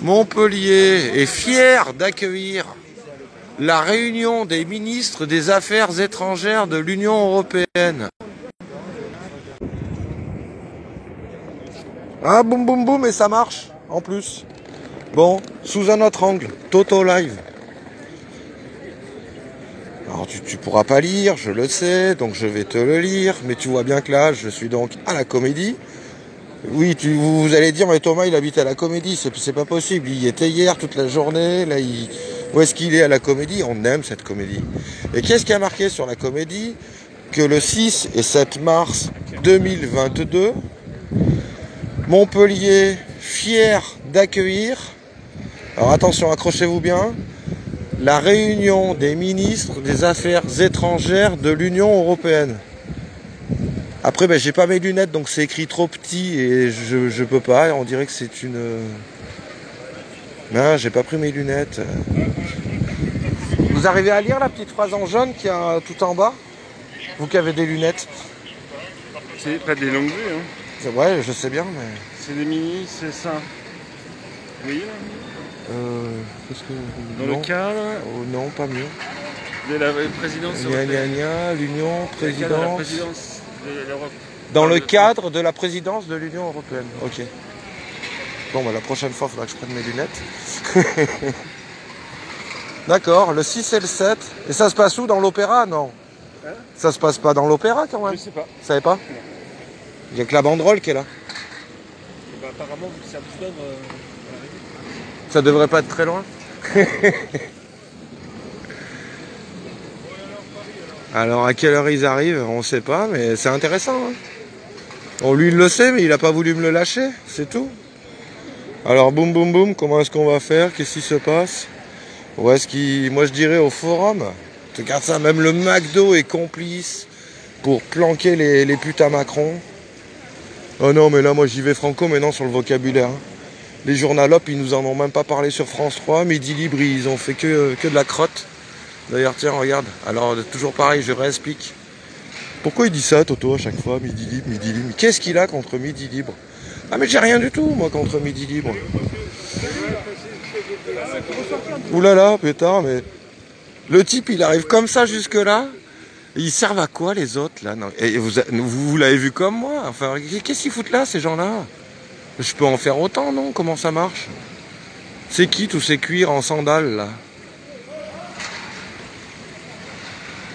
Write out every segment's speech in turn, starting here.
Montpellier est fier d'accueillir la réunion des ministres des Affaires étrangères de l'Union européenne. Ah, boum boum boum, et ça marche, en plus. Bon, sous un autre angle, Toto Live. Alors tu pourras pas lire, je le sais, donc je vais te le lire, mais tu vois bien que là, je suis donc à la Comédie. Oui, vous allez dire, mais Thomas, il habite à la Comédie, c'est pas possible, il y était hier toute la journée, là, où est-ce qu'il est à la Comédie? On aime cette Comédie. Et qu'est-ce qui a marqué sur la Comédie? Que le 6 et 7 mars 2022, Montpellier, fier d'accueillir, alors attention, accrochez-vous bien, la réunion des ministres des Affaires étrangères de l'Union européenne. Après, ben, j'ai pas mes lunettes, donc c'est écrit trop petit et je peux pas. On dirait que c'est une... Non, j'ai pas pris mes lunettes. Vous arrivez à lire la petite phrase en jaune qui a tout en bas? Vous qui avez des lunettes. C'est pas des longues vues, hein. Ouais, je sais bien, mais... C'est des mini, c'est ça. Oui. Qu'est-ce que... Dans non. le cadre... Oh, non, pas mieux. De la présidence européenne. L'Union, présidence... La présidence de l'Europe. Dans le cadre de la présidence de l'Union européenne. Ok. Bon, bah, la prochaine fois, il faudra que je prenne mes lunettes. D'accord, le 6 et le 7. Et ça se passe où? Dans l'opéra? Non. Hein? Ça se passe pas dans l'opéra quand même? Je sais pas. Vous savez pas? Il n'y a que la banderole qui est là. Bah, apparemment, vu que ça bouillonne, ça devrait pas être très loin. Alors à quelle heure ils arrivent, on sait pas, mais c'est intéressant. Hein. Bon, lui il le sait, mais il a pas voulu me le lâcher, c'est tout. Alors boum boum boum, comment est-ce qu'on va faire? Qu'est-ce qui se passe? Où est-ce qu'il... Moi je dirais au forum. Tu regardes ça, même le McDo est complice pour planquer les putains Macron. Oh non, mais là moi j'y vais franco maintenant sur le vocabulaire. Hein. Les journalopes, ils nous en ont même pas parlé sur France 3. Midi Libre, ils ont fait que de la crotte. D'ailleurs, tiens, regarde. Alors, toujours pareil, je réexplique. Pourquoi il dit ça, Toto, à chaque fois? Midi Libre, Midi Libre. Qu'est-ce qu'il a contre Midi Libre? Ah, mais j'ai rien du tout, moi, contre Midi Libre. Ouh là là, pétard, mais... Le type, il arrive comme ça jusque-là. Ils servent à quoi, les autres, là? Non. Et vous l'avez vu comme moi? Enfin, qu'est-ce qu'ils foutent là, ces gens-là? Je peux en faire autant, non? Comment ça marche? C'est qui, tous ces cuirs en sandales, là?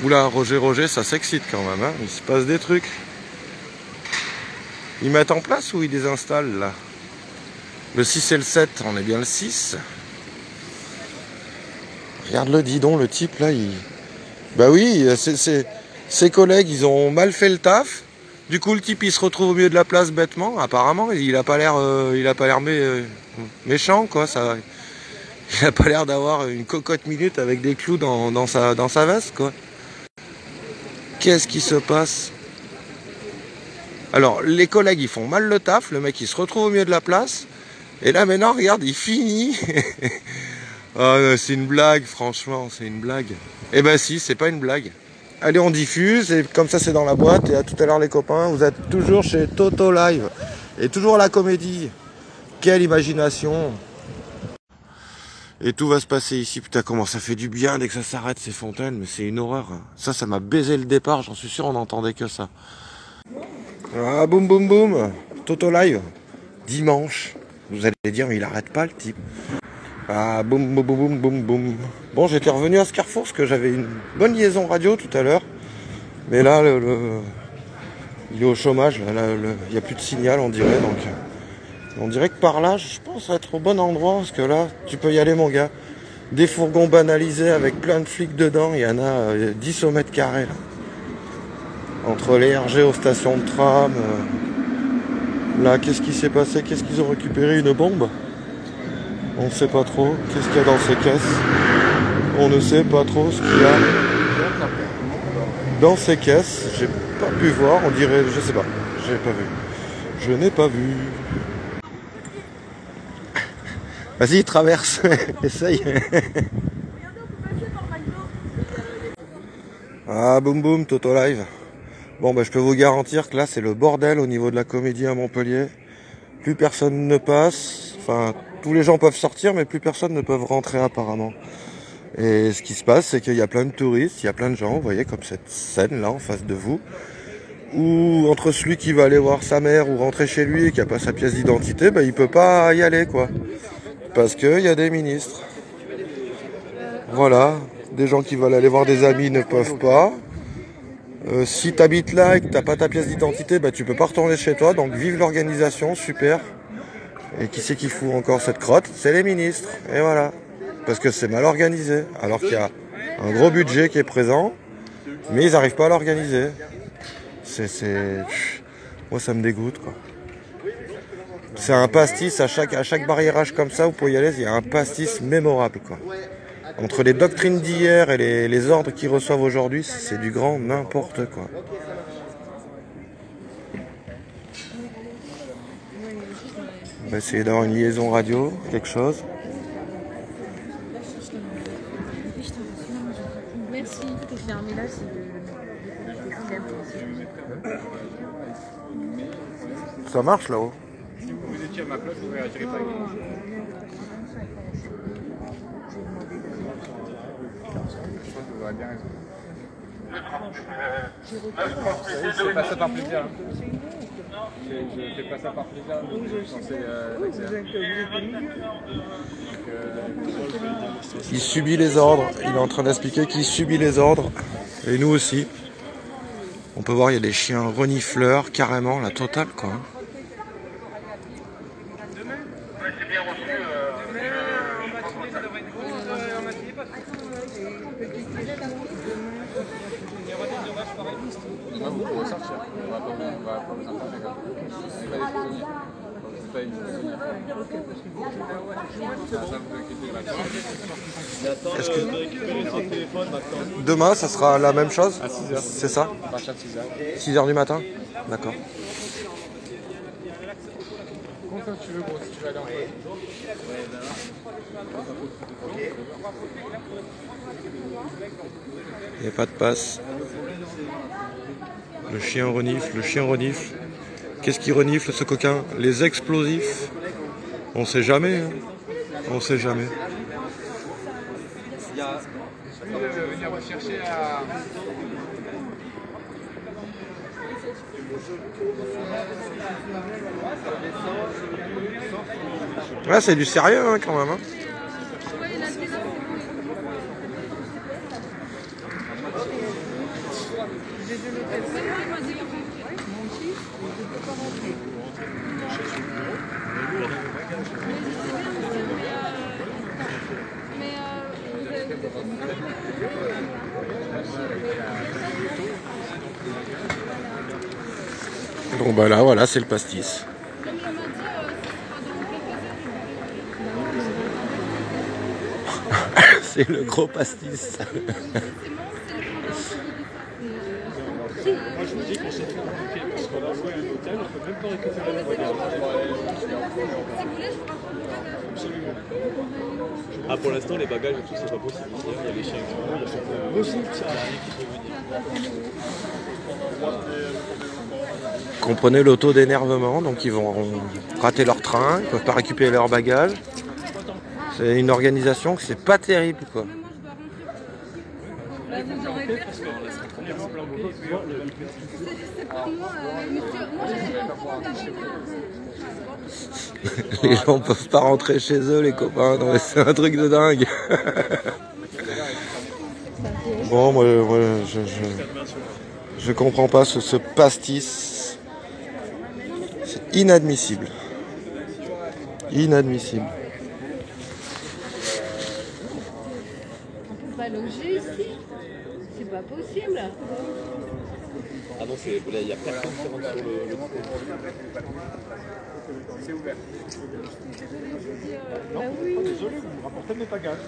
Oula, Roger, ça s'excite quand même, hein. Il se passe des trucs. Ils mettent en place ou ils désinstallent, là? Le 6 et le 7, on est bien le 6. Regarde le didon, le type, là, il... Bah oui, ses collègues, ils ont mal fait le taf. Du coup, le type, il se retrouve au milieu de la place bêtement. Apparemment, il a pas l'air méchant, quoi. Ça, il a pas l'air d'avoir une cocotte minute avec des clous dans sa veste, quoi. Qu'est-ce qui se passe? Alors, les collègues, ils font mal le taf. Le mec, il se retrouve au milieu de la place. Et là, maintenant, regarde, il finit. Oh, c'est une blague, franchement, c'est une blague. Eh ben si, c'est pas une blague. Allez, on diffuse, et comme ça, c'est dans la boîte. Et à tout à l'heure, les copains. Vous êtes toujours chez Toto Live. Et toujours à la Comédie. Quelle imagination. Et tout va se passer ici. Putain, comment ça fait du bien dès que ça s'arrête, ces fontaines. Mais c'est une horreur. Ça m'a baisé le départ. J'en suis sûr, on n'entendait que ça. Ah, boum, boum, boum. Toto Live. Dimanche. Vous allez dire, mais il arrête pas, le type. Ah, boum, boum, boum, boum, boum. Bon, j'étais revenu à ce carrefour parce que j'avais une bonne liaison radio tout à l'heure. Mais là, il est au chômage. Il n'y a plus de signal, on dirait. Donc, on dirait que par là, je pense être au bon endroit. Parce que là, tu peux y aller, mon gars. Des fourgons banalisés avec plein de flics dedans. Il y en a 10 au mètre carré. Là. Entre les RG aux stations de tram. Là, qu'est-ce qui s'est passé? Qu'est-ce qu'ils ont récupéré? Une bombe? On ne sait pas trop. Qu'est-ce qu'il y a dans ces caisses? On ne sait pas trop ce qu'il y a dans ces caisses. J'ai pas pu voir. On dirait... Je sais pas. J'ai pas vu. Je n'ai pas vu. Vas-y, traverse. Essaye. Ah, boum boum, Toto Live. Bon, bah, je peux vous garantir que là, c'est le bordel au niveau de la Comédie à Montpellier. Plus personne ne passe. Enfin, tous les gens peuvent sortir, mais plus personne ne peut rentrer apparemment. Et ce qui se passe, c'est qu'il y a plein de touristes, il y a plein de gens, vous voyez, comme cette scène là en face de vous, où entre celui qui va aller voir sa mère ou rentrer chez lui et qui n'a pas sa pièce d'identité, bah, il peut pas y aller, quoi. Parce qu'il y a des ministres. Voilà, des gens qui veulent aller voir des amis ne peuvent pas. Si tu habites là et que tu n'as pas ta pièce d'identité, bah, tu peux pas retourner chez toi, donc vive l'organisation, super. Et qui c'est qui fout encore cette crotte? C'est les ministres, et voilà. Parce que c'est mal organisé, alors qu'il y a un gros budget qui est présent, mais ils n'arrivent pas à l'organiser. Moi ça me dégoûte, quoi. C'est un pastis à chaque barriérage comme ça, vous pouvez y aller, il y a un pastis mémorable, quoi. Entre les doctrines d'hier et les ordres qu'ils reçoivent aujourd'hui, c'est du grand n'importe quoi. On va essayer d'avoir une liaison radio, quelque chose. Merci. Tout est fermé là, c'est Ça marche là-haut? Si vous étiez à ma place, vous ne réagirez pas. Vous aurez bien raison. Je fais pas ça par plaisir. Je fais pas ça par plaisir. Il subit les ordres. Il est en train d'expliquer qu'il subit les ordres. Et nous aussi. On peut voir, il y a des chiens renifleurs, carrément, la totale, quoi. Vous pourrez sortir. On va pas vous informer comme Est-ce que demain, ça sera la même chose? À 6h. C'est ça? À partir de 6h. 6h du matin? D'accord. Quand tu veux, gros, si tu veux aller en fait. Il n'y a pas de passe. Le chien renifle, le chien renifle. Qu'est-ce qui renifle, ce coquin? Les explosifs. On sait jamais, hein. On sait jamais. Venir rechercher à... Ouais, c'est du sérieux, hein, quand même, hein. Donc bah là, voilà, c'est le pastis. C'est le gros pastis. Moi je vous dis qu'on s'est fait bouquer parce qu'on a loué un hôtel, on peut même pas récupérer le voyage. Absolument. Ah, pour l'instant, les bagages et tout, c'est pas possible. Il y a les chiens qui vont, il y a certains Possible ça. qui peuvent venir. Comprenez le taux d'énervement, donc ils vont rater leur train, ils peuvent pas récupérer leurs bagages. C'est une organisation que c'est pas terrible, quoi. Les gens peuvent pas rentrer chez eux, les copains. Non, mais c'est un truc de dingue. Bon, moi je comprends pas ce pastis. C'est inadmissible. Inadmissible. On peut pas loger ici. C'est pas possible. Ah non, il y a personne qui rentre sur le C'est ouvert. Bah oui. Désolé, vous me rapportez mes bagages.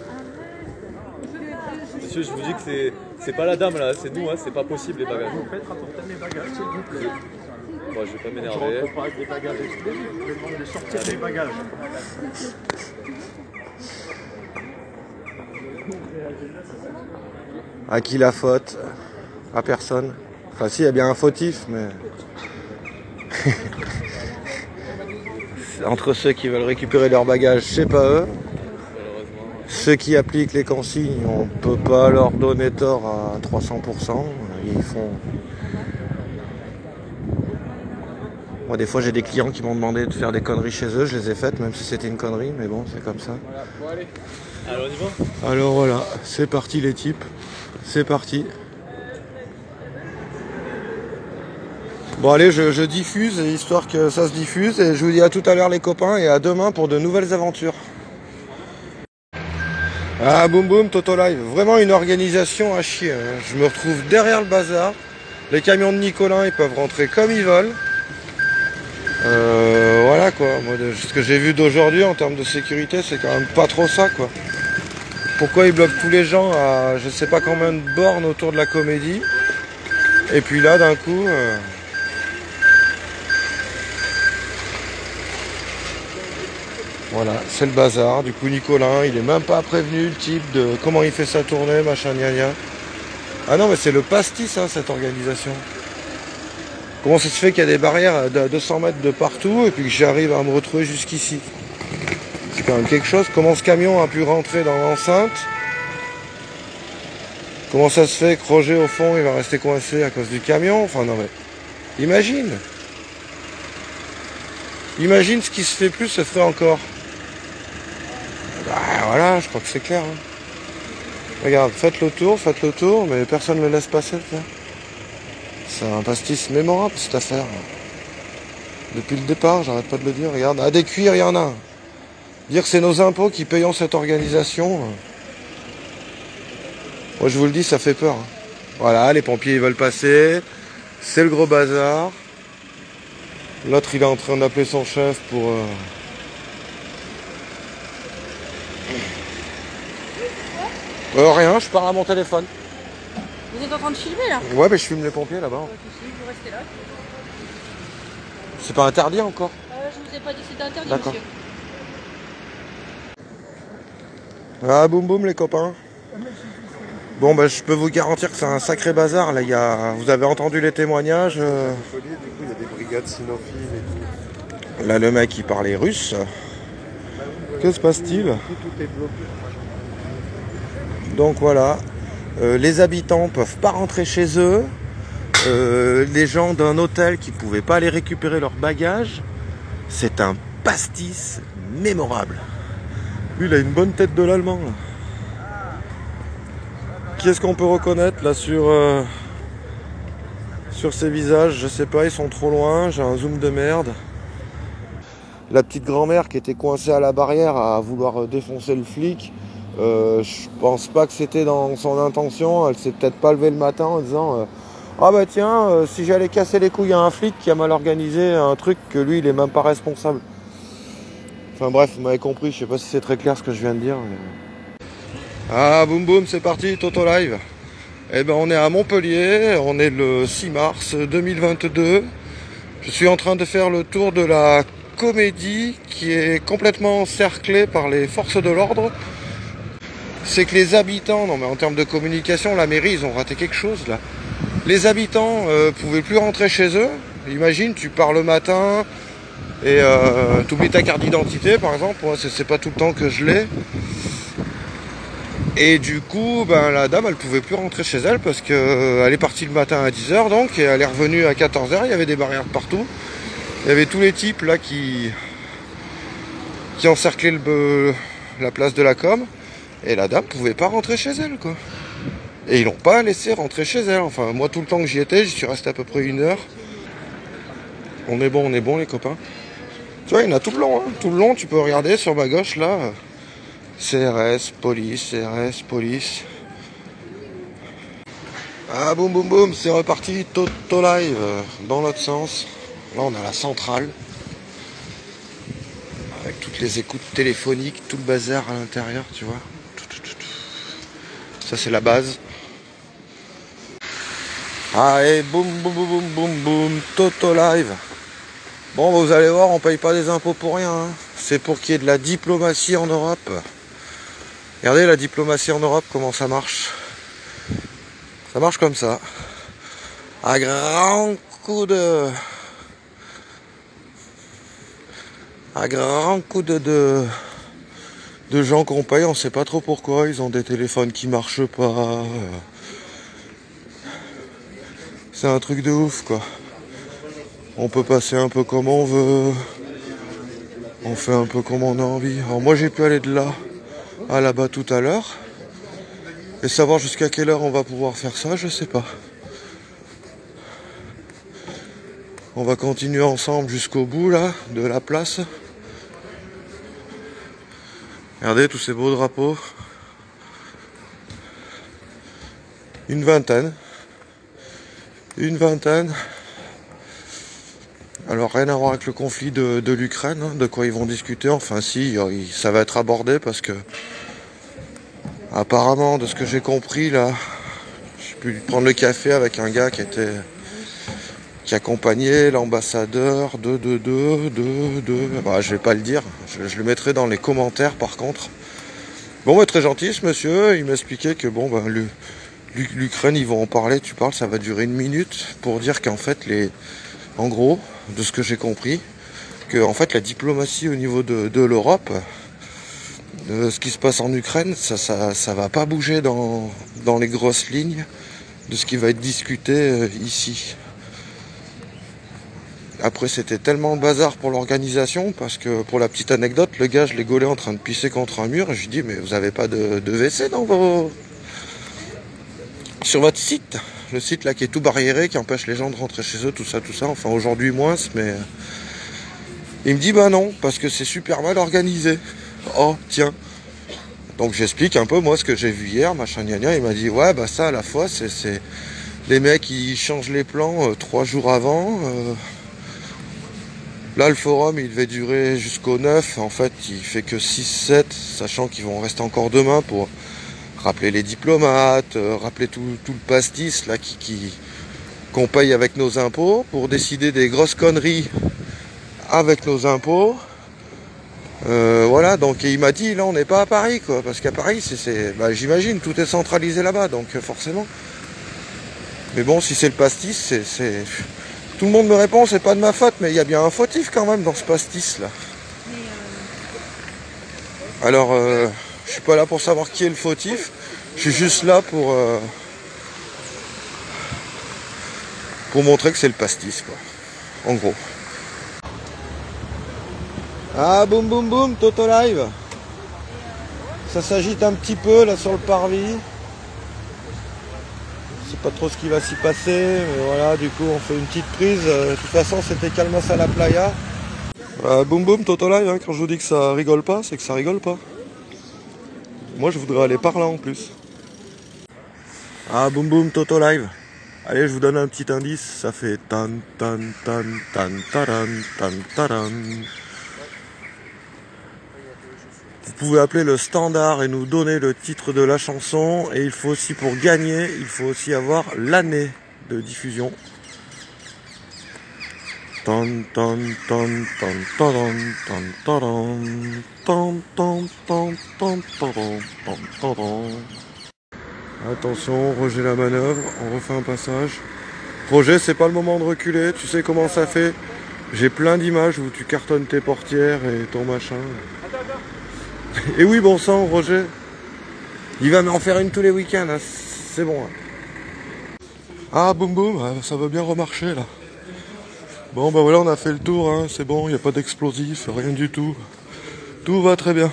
Monsieur, je vous dis que c'est pas la dame là, c'est nous, hein, c'est pas possible les bagages. Vous faites rapporter mes bagages, s'il vous plaît. Moi, je vais pas Je m'énerver. rentre pas avec des bagages explosifs, je demande de sortir des bagages. À qui la faute? À personne. Enfin si, il y a bien un fautif, mais... Entre ceux qui veulent récupérer leur bagage, c'est pas eux. Malheureusement. Ceux qui appliquent les consignes, on peut pas leur donner tort à 300%. Ils font... Moi, des fois, j'ai des clients qui m'ont demandé de faire des conneries chez eux. Je les ai faites, même si c'était une connerie, mais bon, c'est comme ça. Alors on y va? Alors voilà, c'est parti les types. C'est parti. Bon allez, je diffuse, histoire que ça se diffuse. Et je vous dis à tout à l'heure les copains, et à demain pour de nouvelles aventures. Ah boum boum, Toto Live. Vraiment une organisation à chier. Hein. Je me retrouve derrière le bazar. Les camions de Nicolin, ils peuvent rentrer comme ils veulent. Voilà quoi. Moi, ce que j'ai vu d'aujourd'hui en termes de sécurité, c'est quand même pas trop ça quoi. Pourquoi ils bloquent tous les gens à je sais pas combien de bornes autour de la Comédie. Et puis là d'un coup... Voilà, c'est le bazar. Du coup, Nicolin, il est même pas prévenu, le type, de comment il fait sa tournée, machin, gna gna. Ah non, mais c'est le pastis, hein, cette organisation. Comment ça se fait qu'il y a des barrières de 200 mètres de partout et puis que j'arrive à me retrouver jusqu'ici? C'est quand même quelque chose. Comment ce camion a pu rentrer dans l'enceinte? Comment ça se fait que Roger, au fond, il va rester coincé à cause du camion? Enfin, non, mais... Imagine! Imagine ce qui se fait plus se ferait encore. Bah voilà, je crois que c'est clair. Hein. Regarde, faites le tour, mais personne ne me laisse passer. C'est un pastis mémorable cette affaire. Depuis le départ, j'arrête pas de le dire. Regarde, à des cuirs, il y en a. Dire que c'est nos impôts qui payons cette organisation. Moi je vous le dis, ça fait peur. Hein. Voilà, les pompiers ils veulent passer. C'est le gros bazar. L'autre il est en train d'appeler son chef pour... rien, je parle à mon téléphone. Vous êtes en train de filmer là? Ouais, mais je filme les pompiers là-bas. Vous restez là. C'est pas interdit encore? Je vous ai pas dit que c'était interdit, D'accord. monsieur. Ah, boum boum les copains. Bon, bah, je peux vous garantir que c'est un sacré bazar. Là, vous avez entendu les témoignages. Du coup, il y a des brigades cynophiles et tout. Là, le mec, il parlait russe. Que se passe-t-il? Tout est bloqué. Donc voilà, les habitants peuvent pas rentrer chez eux. Les gens d'un hôtel qui pouvaient pas aller récupérer leurs bagages. C'est un pastis mémorable. Lui, il a une bonne tête de l'allemand. Qui est-ce qu'on peut reconnaître là sur ces visages? Je sais pas, ils sont trop loin. J'ai un zoom de merde. La petite grand-mère qui était coincée à la barrière à vouloir défoncer le flic. Je pense pas que c'était dans son intention. Elle s'est peut-être pas levée le matin en disant ah bah tiens, si j'allais casser les couilles à un flic qui a mal organisé un truc que lui il est même pas responsable. Enfin bref, vous m'avez compris, je sais pas si c'est très clair ce que je viens de dire. Mais... Ah boum boum, c'est parti, Toto Live. Eh ben on est à Montpellier, on est le 6 mars 2022. Je suis en train de faire le tour de la Comédie qui est complètement encerclée par les forces de l'ordre. C'est que les habitants, non mais en termes de communication, la mairie, ils ont raté quelque chose là. Les habitants pouvaient plus rentrer chez eux. Imagine, tu pars le matin et tu oublies ta carte d'identité par exemple. Moi, c'est pas tout le temps que je l'ai. Et du coup, ben, la dame, elle pouvait plus rentrer chez elle parce qu'elle est partie le matin à 10h donc, et elle est revenue à 14h, il y avait des barrières partout. Il y avait tous les types là qui encerclaient la place de la Com. Et la dame pouvait pas rentrer chez elle, quoi. Et ils l'ont pas laissé rentrer chez elle. Enfin, moi, tout le temps que j'y étais, j'y suis resté à peu près 1 heure. On est bon, les copains. Tu vois, il y en a tout le long, hein. Tout le long, tu peux regarder sur ma gauche, là. CRS, police, CRS, police. Ah, boum, boum, boum, c'est reparti. Toto Live, dans l'autre sens. Là, on a la centrale. Avec toutes les écoutes téléphoniques, tout le bazar à l'intérieur, tu vois. Ça c'est la base. Ah et boum boum boum boum boum boum, Toto Live. Bon vous allez voir, on paye pas des impôts pour rien. Hein. C'est pour qu'il y ait de la diplomatie en Europe. Regardez la diplomatie en Europe, comment ça marche. Ça marche comme ça. À grand coup de Un grand coup de gens qu'on paye, on sait pas trop pourquoi. Ils ont des téléphones qui marchent pas. C'est un truc de ouf, quoi. On peut passer un peu comme on veut. On fait un peu comme on a envie. Alors moi j'ai pu aller de là à là-bas tout à l'heure. Et savoir jusqu'à quelle heure on va pouvoir faire ça, je sais pas. On va continuer ensemble jusqu'au bout là, de la place. Regardez tous ces beaux drapeaux. Une vingtaine. Alors rien à voir avec le conflit de l'Ukraine, hein, de quoi ils vont discuter. Enfin si, ça va être abordé parce que apparemment, de ce que j'ai compris là, j'ai pu prendre le café avec un gars qui accompagnait l'ambassadeur bah, je vais pas le dire, je le mettrai dans les commentaires par contre. Bon, bah, très gentil ce monsieur, il m'expliquait que bon, bah, l'Ukraine, ils vont en parler, ça va durer 1 minute pour dire qu'en fait, en gros, de ce que j'ai compris, que en fait la diplomatie au niveau de l'Europe, ce qui se passe en Ukraine, ça va pas bouger dans les grosses lignes de ce qui va être discuté ici. Après, c'était tellement le bazar pour l'organisation, parce que, pour la petite anecdote, le gars, je l'ai gaulé en train de pisser contre un mur, et je lui dis, mais vous avez pas de WC sur votre site? Le site là qui est tout barriéré, qui empêche les gens de rentrer chez eux, tout ça. Enfin, aujourd'hui moins, mais... Il me dit, bah non, parce que c'est super mal organisé. Oh, tiens. Donc j'explique un peu, moi, ce que j'ai vu hier, machin, gna gna. Il m'a dit, ouais, bah ça, à la fois, c'est... Les mecs, ils changent les plans 3 jours avant... Là, le forum, il devait durer jusqu'au 9. En fait, il fait que 6-7, sachant qu'ils vont rester encore demain pour rappeler les diplomates, rappeler tout le pastis là qu'on paye avec nos impôts, pour décider des grosses conneries avec nos impôts. Voilà, donc il m'a dit, là, on n'est pas à Paris, quoi, parce qu'à Paris, bah, j'imagine, tout est centralisé là-bas, donc forcément. Mais bon, si c'est le pastis, c'est... Tout le monde me répond, c'est pas de ma faute, mais il y a bien un fautif quand même dans ce pastis là. Alors, je suis pas là pour savoir qui est le fautif, je suis juste là pour montrer que c'est le pastis, quoi. En gros. Ah, boum boum boum, Toto Live. Ça s'agite un petit peu là sur le parvis. Je sais pas trop ce qui va s'y passer, mais voilà, du coup on fait une petite prise. De toute façon c'était calmos à la playa. Boum boum, Toto Live, hein, quand je vous dis que ça rigole pas, c'est que ça rigole pas. Moi je voudrais aller par là en plus. Ah, boum boum, Toto Live. Allez, je vous donne un petit indice, ça fait tan tan tan tan taran tan taran. Vous pouvez appeler le standard et nous donner le titre de la chanson. Et il faut aussi, pour gagner, il faut aussi avoir l'année de diffusion. Tan tan tan tan tan tan tan tan tan tan tan tan. Attention, Roger la manœuvre, on refait un passage. Roger, c'est pas le moment de reculer, tu sais comment ça fait. J'ai plein d'images où tu cartonnes tes portières et ton machin. Et oui, bon sang, Roger. Il va m'en faire une tous les week-ends, hein. C'est bon. Hein. Ah, boum boum, ça va bien remarcher là. Bon, bah voilà, on a fait le tour, hein. C'est bon, il n'y a pas d'explosif, rien du tout. Tout va très bien.